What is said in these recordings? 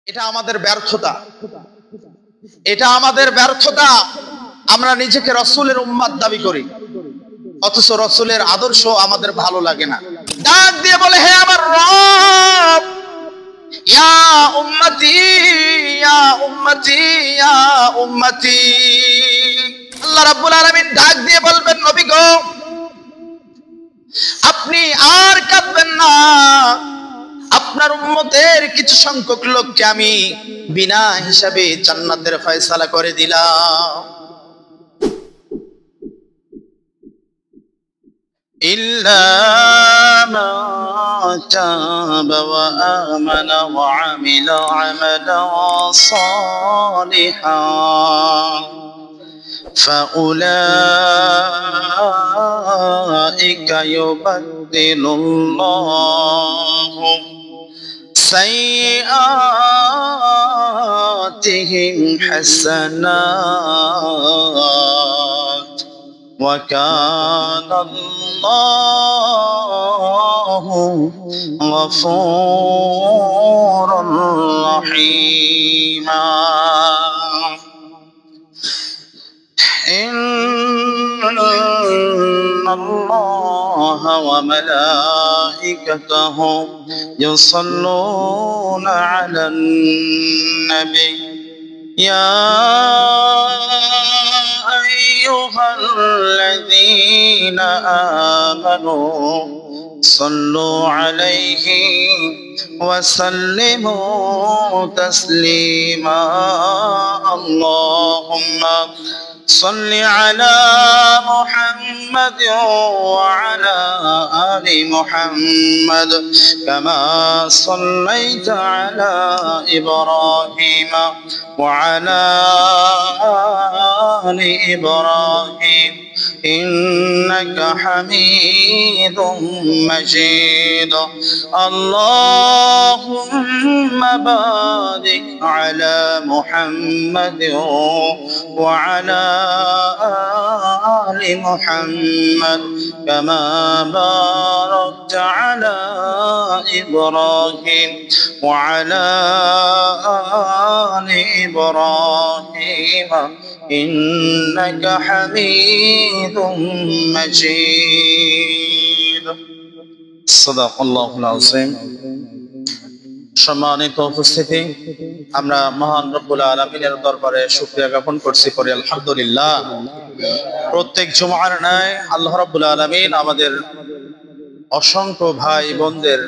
এটা আমাদের ব্যর্থতা, এটা আমাদের ব্যর্থতা। আমরা নিজেকে রাসূলের উম্মত দাবি করি, অথচ রাসূলের আদর্শ আমাদের ভালো লাগে না। ডাক দিয়ে বলে, হে আমার রব, ইয়া উম্মতি ইয়া উম্মতি ইয়া উম্মতি। আল্লাহ রাব্বুল আলামিন ডাক দিয়ে বলবেন, নবী গো, আপনি আর কাঁদবেন না। আপনার উম্মতের কিছু সংখ্যক লোককে আমি বিনা হিসাবে জান্নাতের ফয়সালা করে দিলাম। ইল্লা মা তাবা ওয়া আমানা ওয়া আমিলা আমালান সালিহান فأولئك يبدل الله سيئاتهم حسنات وكان الله غفورا رحيما إن الله وملائكته يصلون على النبي يا أيها الذين آمنوا صلوا عليه وسلموا تسليما اللهم صل على محمد وعلى آل محمد كما صليت على إبراهيم وعلى آل إبراهيم إنك حميد مجيد اللهم بارك على محمد وعلى آل محمد كما باركت على إبراهيم وعلى آل إبراهيم إنك حميد مجيد صدق الله العظيم সম্মানিত উপস্থিতি, আমরা মহান রব্বুল আলামিনের দরবারে শুকরিয়া জ্ঞাপন করছি, করি আলহামদুলিল্লাহ। প্রত্যেক জুমার ন্যায় আল্লাহ রব্বুল আলামিন আমাদের অসংখ্য ভাই বোনদের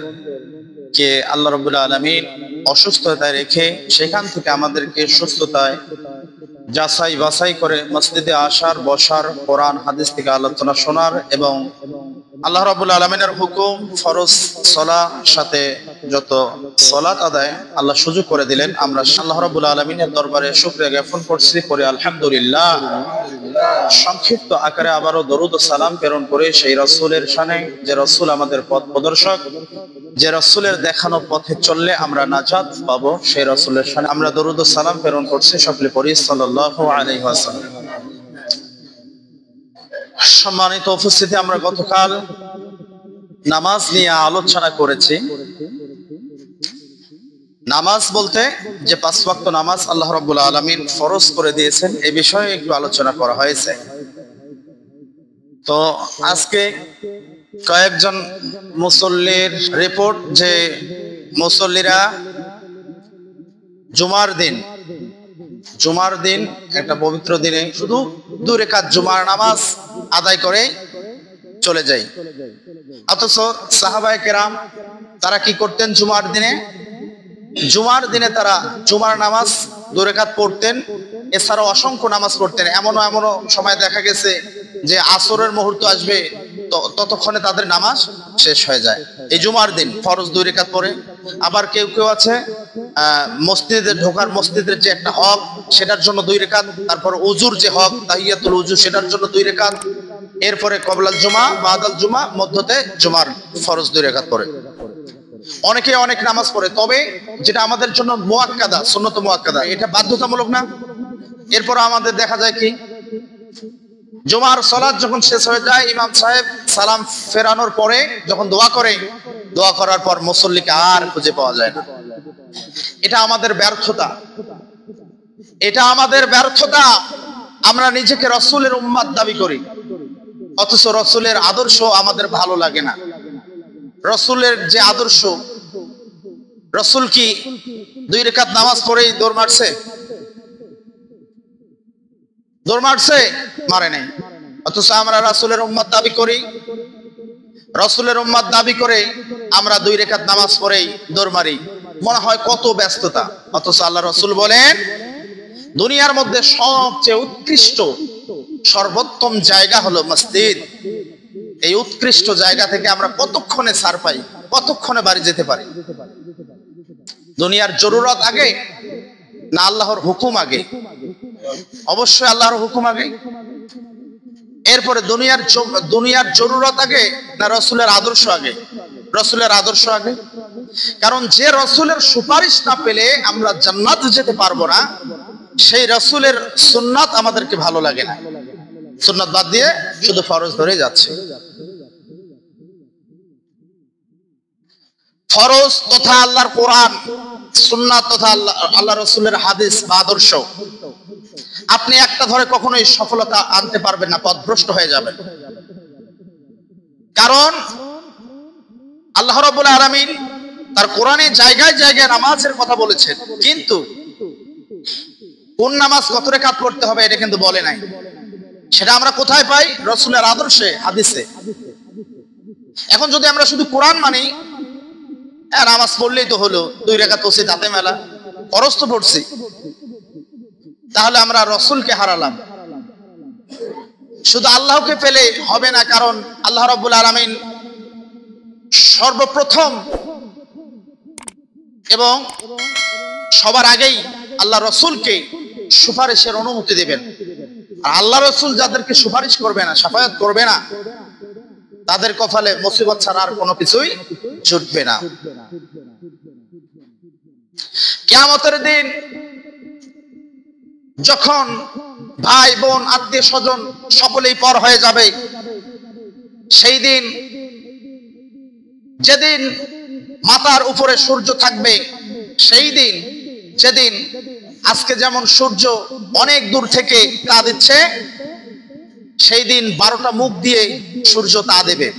কে আল্লাহ রব্বুল আলামিন অসুস্থতায় রেখে সেখান থেকে আমাদেরকে সুস্থতায় যাচাই বাছাই করে মসজিদে আসার, বসার, কোরআন হাদিস থেকে আলোচনা শোনার এবং আল্লাহ রাব্বুল আলামিনের হুকুম ফরজ সালাত সাথে যত সালাত আদায় আল্লাহ সুযোগ করে দিলেন। আমরা আল্লাহ রাব্বুল আলামিনের দরবারে শুকরিয়া জ্ঞাপন করছি, পড়ি আলহামদুলিল্লাহ। সংক্ষিপ্ত আকারে আবারও দরুদ ও সালাম প্রেরণ করে সেই রাসূলের শানে, যে রাসূল আমাদের পথ প্রদর্শক, যে রাসূলের দেখানো পথে চললে আমরা নাজাত পাবো, সেই রাসূলের শানে আমরা দরুদ ও সালাম প্রেরণ করছি। সকলে পড়ি সাল্লাল্লাহু আলাইহি ওয়াসাল্লাম। সম্মানিত উপস্থিতি, আমরা গতকাল নামাজ নিয়ে আলোচনা করেছি। নামাজ বলতে যে 5 ওয়াক্ত নামাজ আল্লাহ রাব্বুল আলামিন ফরজ করে দিয়েছেন, এই বিষয়ে একটু আলোচনা করা হয়েছে। তো আজকে কয়েকজন মুসল্লির রিপোর্ট যে মুসল্লিরা জুমার দিন একটা পবিত্র দিনে শুধু 2 রাকাত জুমার নামাজ আদায় করে চলে যায়। অথচ সাহাবায়ে কেরাম তারা কি করতেন? জুমার দিনে তারা জুমার নামাজ 2 রাকাত পড়তেন, এছাড়াও অসংখ্য নামাজ পড়তেন। এমনও সময় দেখা গেছে যে আসরের মুহূর্ত আসবে, ততক্ষণে তাদের নামাজ শেষ হয়ে যায়। এই জুমার দিন ফরজ 2 রাকাত পড়ে। আবার কেউ আছে মসজিদে ঢোকার, মসজিদের যে একটা হক সেটার জন্য 2 রাকাত, তারপর ওযুর যে হক তাহিয়াতুল ওযু সেটার জন্য 2 রাকাত, এরপরে কবলাল জুমা, বাদাল জুমা, মধ্যতে জুমার ফরজ 2 রাকাত পড়ে। অনেকে অনেক নামাজ পড়ে, তবে যেটা আমাদের জন্য মুআক্কাদা, সুন্নত মুআক্কাদা, এটা বাধ্যতামূলক না। এরপর আমাদের দেখা যায় কি, জুমার সালাত যখন শেষ হয়ে যায়, ইমাম সাহেব সালাম ফেরানোর পরে যখন দোয়া করার পর মুসল্লিকে আর খুঁজে পাওয়া যায় না। এটা আমাদের ব্যর্থতা, এটা আমাদের ব্যর্থতা। আমরা নিজেকে রসুলের উম্মত দাবি করি, অথচ রসুলের আদর্শ আমাদের ভালো লাগে না। রসুলের যে আদর্শ, রসুল কি 2 রাকাত নামাজ পড়েই দৌড় মারছে? দৌড় মারছে? মারে নাই। অথচ আমরা রসুলের উম্মত দাবি করি, রসুলের উম্মত দাবি করে আমরা 2 রাকাত নামাজ পড়েই দৌড় মারি। মনে হয় কত ব্যস্ততা। অথচ আল্লাহ রসুল বলেন, দুনিয়ার মধ্যে সবচেয়ে উৎকৃষ্ট সর্বোত্তম জায়গা হলো মসজিদ। এই উৎকৃষ্ট জায়গা থেকে আমরা কতক্ষণে ছাড় পাই, কতক্ষণে বাড়ি যেতে পারি? দুনিয়ার জরুরত আগে না আল্লাহর হুকুম আগে? অবশ্যই আল্লাহর হুকুম আগে। এরপরে দুনিয়ার জরুরত আগে না রসুলের আদর্শ আগে? রসুলের আদর্শ আগে। কারণ যে রসুলের সুপারিশ না পেলে আমরা জান্নাত যেতে পারবো না, সেই রসুলের সুন্নাত আমাদেরকে ভালো লাগে না। সুন্নাত বাদ দিয়ে শুধু ফরজ ধরে যাচ্ছে। ফরজ তথা আল্লাহর কোরআন, সুন্নাত তথা আল্লাহ রসুলের হাদিস বা আদর্শ আপনি একটা ধরে কখনোই সফলতা আনতে পারবেন না, পথভ্রষ্ট হয়ে যাবেন। কারণ আল্লাহ রাব্বুল আলামিন তার কোরআনে জায়গায় জায়গায় নামাজের কথা বলেছেন, কিন্তু কোন নামাজ কত রাকাত পড়তে হবে এটা কিন্তু বলে নাই। সেটা আমরা কোথায় পাই? রসুলের আদর্শে, হাদিসে। এখন যদি আমরা শুধু কোরআন মানি, নামাজ পড়লেই তো হলো, 2 রাকাত পড়ছি তাতে মেলা, ফরজ তো পড়ছি, তাহলে আমরা রসুলকে হারালাম। শুধু আল্লাহকে পেলে হবে না, কারণ আল্লাহ রাব্বুল আলামিন সর্বপ্রথম এবং সবার আগেই আল্লাহ রসুলকে সুপারিশের অনুমতি দেবেন। আর আল্লাহ রসুল যাদেরকে সুপারিশ করবে না, শাফায়াত করবে না, তাদের কপালে মুসিবত ছাড়া আর কোনো কিছুই জুটবে না। কিয়ামতের দিন যখন ভাই বোন আত্মীয় স্বজন সকলেই পর হয়ে যাবে, সেই দিন, যেদিন মাথার উপরে সূর্য থাকবে, সেই দিন, যেদিন আজকে যেমন সূর্য অনেক দূর থেকে তা দিচ্ছে, সেই দিন 12টা মুখ দিয়ে সূর্য তা দেবে।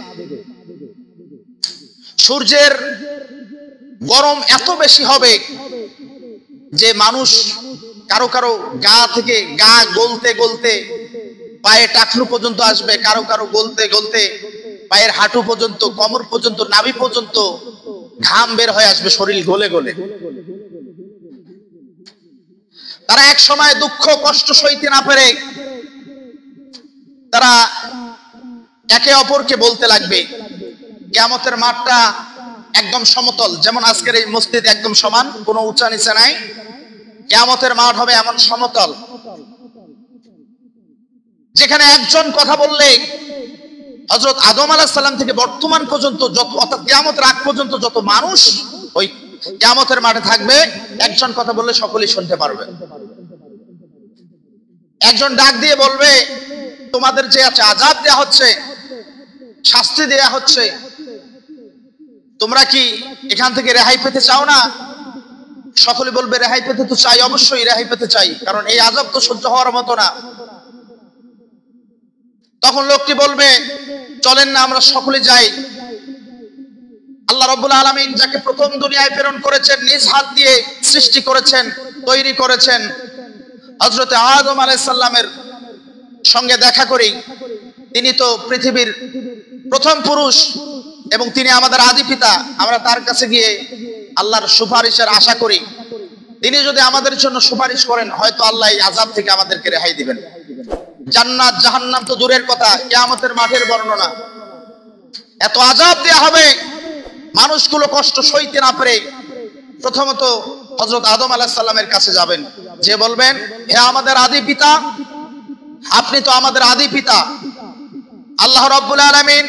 সূর্যের গরম এত বেশি হবে যে মানুষ কারো কারো গা থেকে গা গলতে গলতে পায়ে টাকলু পর্যন্ত আসবে, কারো কারো গলতে গলতে পায়ের হাঁটু পর্যন্ত, কোমর পর্যন্ত, নাভি পর্যন্ত ঘাম বের হয়ে আসবে শরীর গলে গলে। তারা এক সময় দুঃখ কষ্ট সইতে না পেরে তারা একে অপরকে বলতে লাগবে, কিয়ামতের মাঠটা একদম সমতল, যেমন আজকের এই মসজিদ একদম সমান, কোনো উঁচা নিচে নাই। কিয়ামতের মাঠ হবে এমন সমতল, যেখানে একজন কথা বললে হযরত আদম আলাইহিস সালাম থেকে বর্তমান পর্যন্ত যত, অর্থাৎ কিয়ামতের আগ পর্যন্ত যত মানুষ ওই কিয়ামতের মাঠে থাকবে, একজন কথা বললে সকলেই শুনতে পারবে। একজন ডাক দিয়ে বলবে, তোমাদের যে আযাব দেয়া হচ্ছে, শাস্তি দেয়া হচ্ছে, তোমরা কি এখান থেকে রেহাই পেতে চাও না? সকলে বলবে, রেহাই পেতে তো চাই, অবশ্যই রেহাই পেতে চাই, কারণ এই আযাব তো সহ্য হওয়ার মতো না। তখন লোকটি বলবে, চলেন না আমরা সকলে যাই। আল্লাহ রাব্বুল আলামিন যাকে প্রথম দুনিয়ায় প্রেরণ করেছেন, নিজ হাত দিয়ে সৃষ্টি করেছেন, তৈরি করেছেন, হযরত আদম আলাইহিস সালামের সঙ্গে দেখা করি। তিনি তো পৃথিবীর প্রথম পুরুষ এবং তিনি আমাদের আদি পিতা। আমরা তার কাছে গিয়ে আল্লাহর সুপারিশের আশা করি। তিনি যদি আমাদের জন্য সুপারিশ করেন, হয়তো আল্লাহ এই আযাব থেকে আমাদেরকে রেহাই দিবেন। জান্নাত জাহান্নাম তো দূরের কথা, কিয়ামতের মাঠের বর্ণনা, এত আযাব দেয়া হবে, মানুষগুলো কষ্ট সইতে না পেরে প্রথমত হযরত আদম আলাইহিস সালামের কাছে যাবেন, যে বলবেন, হে আমাদের আদি পিতা, আপনি তো আমাদের আদি পিতা, আল্লাহ রাব্বুল আলামিন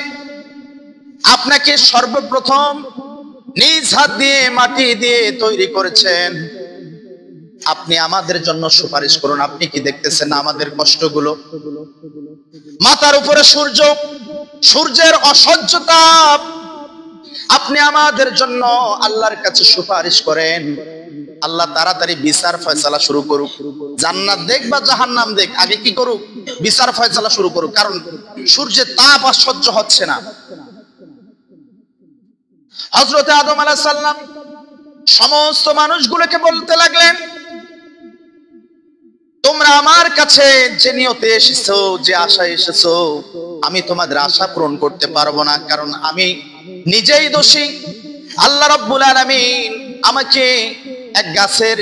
আপনাকে সর্বপ্রথম নিজ হাত দিয়ে মাটি দিয়ে তৈরি করেছেন, আপনি আমাদের জন্য সুপারিশ করুন। আপনি কি দেখতেছেন না আমাদের কষ্টগুলো? মাথার উপরে সূর্য, সূর্যের অসহ্য তাপ, আপনি আমাদের জন্য আল্লাহর কাছে সুপারিশ করেন, আল্লাহ তাড়াতাড়ি বিচার ফয়সালা শুরু করুক। জান্নাত দেখ বা জাহান্নাম দেখ, আগে কি করুক? বিচার ফয়সালা শুরু করুক। কারণ সূর্যের তাপ আর সহ্য হচ্ছে না। হযরত আদম আলাইহিস সালাম সমস্ত মানুষগুলোকে বলতে লাগলেন, তোমরা আমার কাছে যে নিয়তে এসেছো, যে আশায় এসেছো, আমি তোমাদের আশা পূরণ করতে পারবো না। কারণ আমি নিজেই দোষী। আল্লাহ রাব্বুল আলামিন আমাকে এক গাছের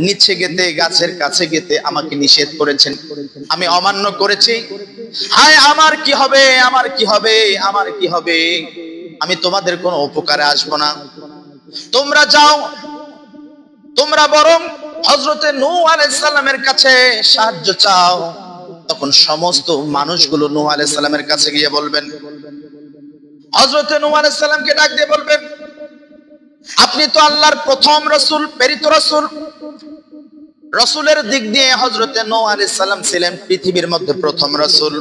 নিচে গেতে, গাছের কাছে গেতে আমাকে নিষেধ করেছেন, আমি অমান্য করেছি। হায় আমার কি হবে, আমার কি হবে, আমার কি হবে? আমি তোমাদের কোনো উপকারে আসবো না। তোমরা যাও, তোমরা বরং হযরতে নূহ আলাইহিস সালামের কাছে সাহায্য চাও। তখন সমস্ত মানুষগুলো নূহ আলাইহিস সালামের কাছে গিয়ে বলবেন, হযরতে নূহ আলাইহিস সালামকে ডাক দিয়ে বলবেন, আপনি তো আল্লাহর প্রথম রাসূল, প্রেরিত রাসূল। রাসূলের দিক দিয়ে হযরতে নূহ আলাইহিস সালাম ছিলেন পৃথিবীর মধ্যে প্রথম রাসূল।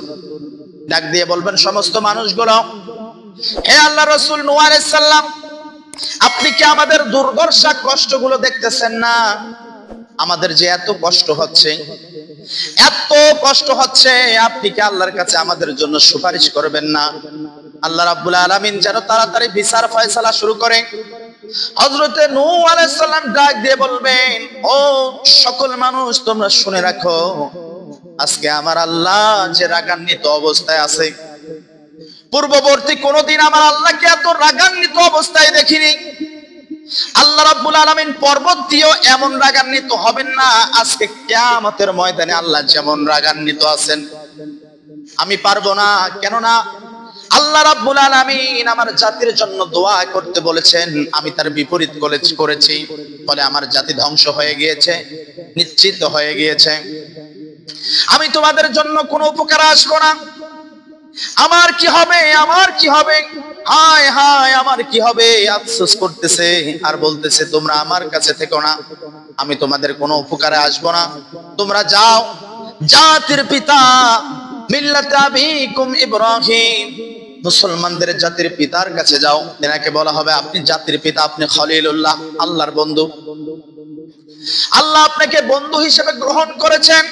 ডাক দিয়ে বলবেন সমস্ত মানুষগুলো, হে আল্লাহর রাসূল নূহ আলাইহিস সালাম, আপনি কি আমাদের দুর্দশা কষ্টগুলো দেখতেছেন না? আমাদের যে এত কষ্ট হচ্ছে, এত কষ্ট হচ্ছে, আপনি কি আল্লাহর কাছে আমাদের জন্য সুপারিশ করবেন না? আল্লাহ রাব্বুল আলামিন যেন তাড়াতাড়ি বিচার ফয়সালা শুরু করে। হযরতে নূহ আলাইহিস সালাম ডাক দিয়ে বলবেন, ও সকল মানুষ তোমরা শুনে রাখো, আজকে আমার আল্লাহ যে রাগান্বিত অবস্থায় আছে, পূর্ববর্তী কোনদিন আমার আল্লাহকে এত রাগান্বিত অবস্থায় দেখিনি। আল্লাহ রাব্বুল আলামিন পর্বত দিয়েও এমন রাগান্বিত হবেন না আজকে কিয়ামতের ময়দানে আল্লাহ যেমন রাগান্বিত আছেন। আমি পারবো না, কেননা আল্লাহ রাব্বুল আলামিন আমার জাতির জন্য দোয়া করতে বলেছেন, আমি তার বিপরীত করেছি, ফলে আমার জাতি ধ্বংস হয়ে গিয়েছে, নিশ্চিত হয়ে গিয়েছে। আমি তোমাদের জন্য কোনো উপকার আসবো না। আমার কি হবে, আমার কি হবে, হায় হায় আমার কি হবে? আফসোস করতেছে আর বলতেছে, তোমরা আমার কাছে থেকো না, আমি তোমাদের কোনো উপকারে আসবো না। তোমরা যাও জাতির পিতা মিল্লাতে আবিকুম ইব্রাহিম, মুসলমানদের জাতির পিতার কাছে যাও। তেনাকে বলা হবে, আপনি জাতির পিতা, আপনি খলিলুল্লাহ, আল্লাহর বন্ধু। আল্লাহ আপনাকে বন্ধু হিসেবে গ্রহণ করেছেন,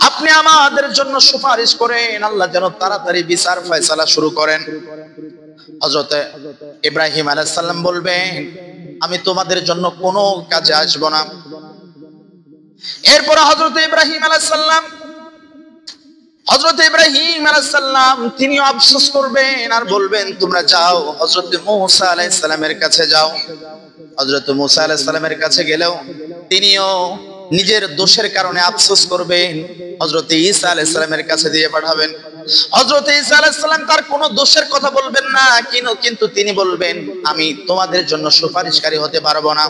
আপনি আমাদের জন্য সুপারিশ করেন, আল্লাহ যেন তাড়াতাড়ি বিচার ফয়সালা শুরু করেন। হযরতে ইব্রাহিম আলাইহিস সালাম বলবেন, আমি তোমাদের জন্য কোনো কাজে আসব না। এরপর হযরতে ইব্রাহিম আলাইহিস সালাম তিনি আফসোস করবেন আর বলবেন, তোমরা যাও হযরতে মূসা আলাইহিস সালামের কাছে যাও। হযরতে মূসা আলাইহিস সালামের কাছে গেলেও তিনিও নিজের দোষের কারণে আফসোস করবেন, হযরতে ঈসা আলাইহিস সালামের কাছে দিয়ে পাঠাবেন। হযরতে ঈসা আলাইহিস সালাম তার কোনো দোষের কথা বলবেন না, কিন্তু তিনি বলবেন, আমি তোমাদের জন্য সুপারিশকারী হতে পারবো না।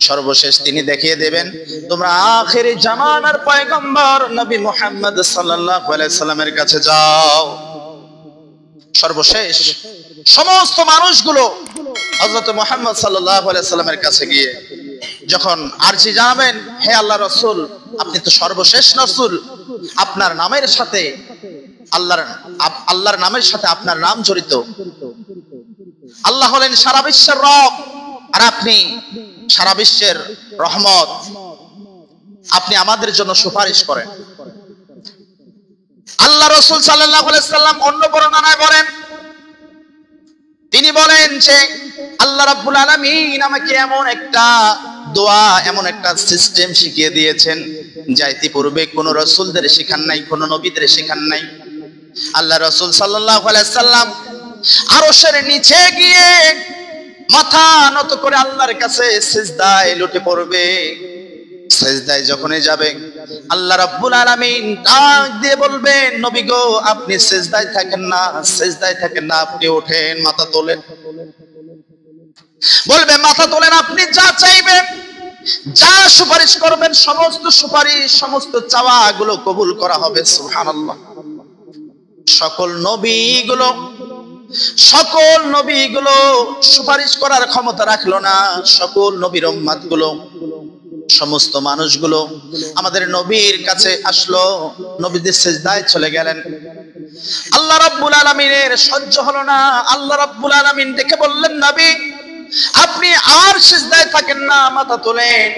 সর্বশেষ তিনি দেখিয়ে দেবেন, তোমরা আখিরি জামানার পয়গম্বর নবী মুহাম্মদ সাল্লাল্লাহু আলাইহি সাল্লামের কাছে যাও। সর্বশেষ সমস্ত মানুষগুলো হযরত মুহাম্মদ সাল্লাল্লাহু আলাইহি সাল্লামের কাছে গিয়ে যখন আরজি জানাবেন, হে আল্লাহর রাসূল, আপনি তো সর্বশেষ রাসূল, আপনার নামের সাথে আল্লাহর নামের সাথে আপনার নাম জড়িত। আল্লাহ হলেন সারা বিশ্বের রব, আর আপনি সারা বিশ্বের রহমত, আপনি আমাদের জন্য সুপারিশ করেন। আল্লাহ রাসূল সাল্লাল্লাহু আলাইহি সাল্লাম অন্য বর্ণনায় বলেন, তিনি বলেন যে আল্লাহ রাব্বুল আলামিন আমাকে এমন একটা দোয়া, এমন একটা সিস্টেম শিখিয়ে দিয়েছেন যা ইতিপূর্বে কোন রাসূলদের শেখান নাই, কোন নবীদের শেখান নাই। আল্লাহ রাসূল সাল্লাল্লাহু আলাইহি সাল্লাম আরশের নিচে গিয়ে মাথা নত করে আল্লাহর কাছে সিজদায় লুটে পড়বে। সিজদায় যখনই যাবে, আল্লাহ রাব্বুল আলামিন ডাক দিয়ে বলবেন, নবী গো, আপনি সিজদায় থাকেন না, সিজদায় থাকেন না, আপনি ওঠেন, মাথা তোলেন। বলবে, মাথা তোলেন, আপনি যা চাইবেন, যা সুপারিশ করবেন, সমস্ত সুপারিশ, সমস্ত চাওয়া গুলো কবুল করা হবে। সুবহানাল্লাহ। সকল নবীগুলো সুপারিশ করার ক্ষমতা রাখলো না। সকল নবীর উম্মত গুলো, সমস্ত মানুষগুলো আমাদের নবীর কাছে আসলো, নবীদের সিজদায় চলে গেলেন। আল্লাহ রাব্বুল আলামিনের সহ্য হলো না। আল্লাহ রাব্বুল আলামিন ডেকে বললেন, নবী আপনি আর সিজদায় থাকেন না, মাথা তোলেন,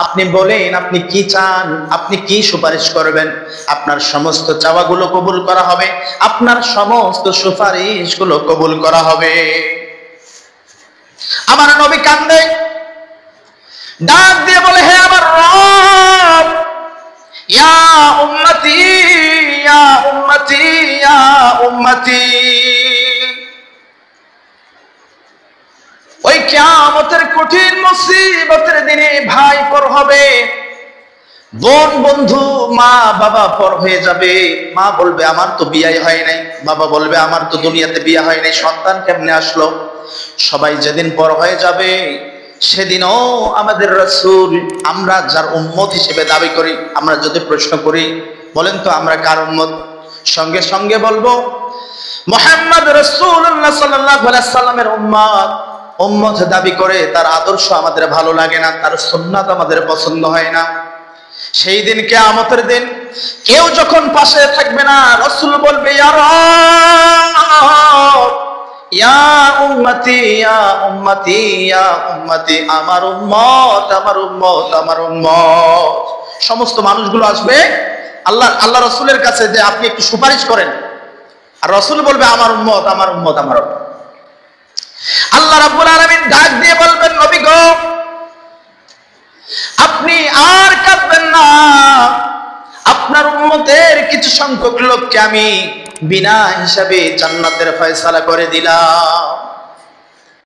আপনি বলেন আপনি কি চান, আপনি কি সুপারিশ করবেন, আপনার সমস্ত চাওয়াগুলো কবুল করা হবে, আপনার সমস্ত সুপারিশগুলো কবুল করা হবে। আমার নবী কান্দে, ডাক দিয়ে বলে, হে আমার রব, ইয়া উম্মতি ইয়া উম্মতি ইয়া উম্মতি। ওই কিয়ামতের কঠিন মুসিবতের দিনে ভাই পর হবে, বোন বন্ধু মা বাবা পর হয়ে যাবে। মা বলবে আমার তো বিয়ে হয় নাই, বাবা বলবে আমার তো দুনিয়াতে বিয়ে হয় নাই, সন্তান কেমনে আসলো। সবাই যেদিন পর হয়ে যাবে সেদিনও আমাদের রাসূল, আমরা যার উম্মত হিসেবে দাবি করি, আমরা যদি প্রশ্ন করি বলেন তো আমরা কার উম্মত, সঙ্গে সঙ্গে বলবো মুহাম্মদ রাসূলুল্লাহ সাল্লাল্লাহু আলাইহি সাল্লামের উম্মত। উম্মত দাবি করে তার আদর্শ আমাদের ভালো লাগে না, তার সুন্নাত আমাদের পছন্দ হয় না। সেই দিন কিয়ামতের দিন কেউ যখন পাশে থাকবে না, রাসূল বলবে ইয়া রব ইয়া উম্মতি ইয়া উম্মতি ইয়া উম্মতি, আমার উম্মত আমার উম্মত আমার উম্মত। সমস্ত মানুষগুলো আসবে আল্লাহ রাসূলের কাছে যে আপনি একটু সুপারিশ করেন, আর রাসূল বলবে আমার উম্মত আমার উম্মত আমার উম্মত। আল্লাহ রাব্বুল আলামিন ডাক দিয়ে বলবেন, নবী গো আপনি আর কাঁদবেন না, আপনার উম্মতের কিছু সংখ্যক লোককে আমি বিনা হিসাবে জান্নাতের ফয়সালা করে দিলাম।